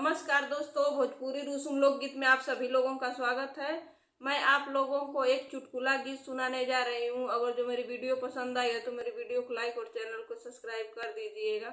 नमस्कार दोस्तों, भोजपुरी रूसुम लोकगीत में आप सभी लोगों का स्वागत है। मैं आप लोगों को एक चुटकुला गीत सुनाने जा रही हूँ। अगर जो मेरी वीडियो पसंद आई है तो मेरी वीडियो को लाइक और चैनल को सब्सक्राइब कर दीजिएगा।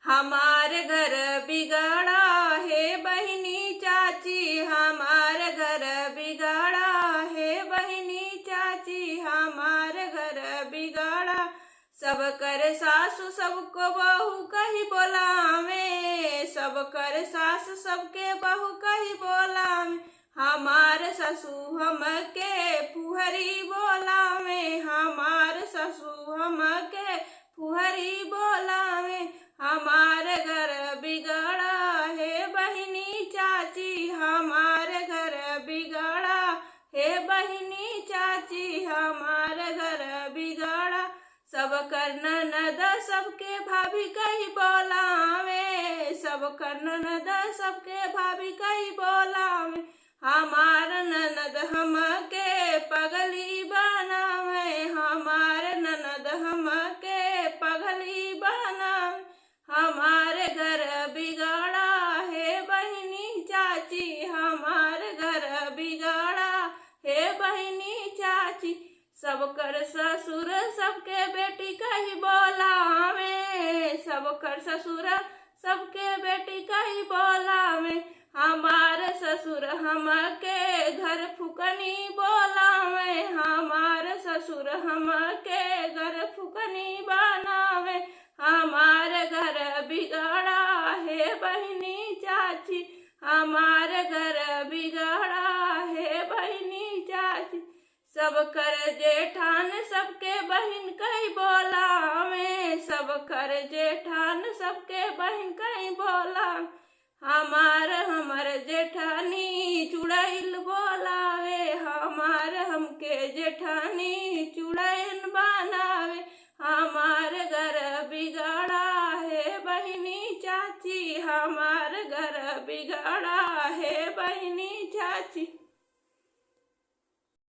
हमारे घर बिगड़ा है बहिनी चाची, हमारे घर बिगड़ा है बहिनी चाची, हमारे घर बिगड़ा। सब करे सासु सबको बहू कही बोलावे, सब करे सास सबके बहू कही बोलावे। हमारे ससु हमके फुहरी बोलावे, हमारे ससु हमके फुहरी बोलावे। हमारे घर बिगड़ा है बहिनी चाची, हमारे घर बिगड़ा है बहिनी चाची, हमारे घर बिगड़ा। सब कर ननद सबके भाभी कही बोलावे, सब कर ननद सबके भाभी कही बोलावे। हमार ननद हमके पगली बनावे, हमार ननद हमके पगली बनावे। हमारे घर बिगड़ा है बहिनी चाची, हमारे घर बिगड़ा है बहिनी चाची। सब कर ससुर सबके बेटी कही बोलावे, सब कर ससुर सबके बेटी कही बोलावे। हमारे ससुर हमके घर फुकनी बोलावे, हमारे ससुर हमके घर फुकनी बनावे। हमारे घर बिगड़ा है बहिनी चाची, हमारे घर बिगड़ा है बहिनी चाची। सब कर जेठान सबके बहिन कही बोलावे, सब कर जेठान सबके बहिन कही बोलावे। हमर जेठानी चुड़ैल बोलावे, हमार हमके जेठानी चुड़ैल बनावे। हमारे घर बिगड़ा है बहिनी चाची, हमारे घर बिगड़ा है बहिनी चाची।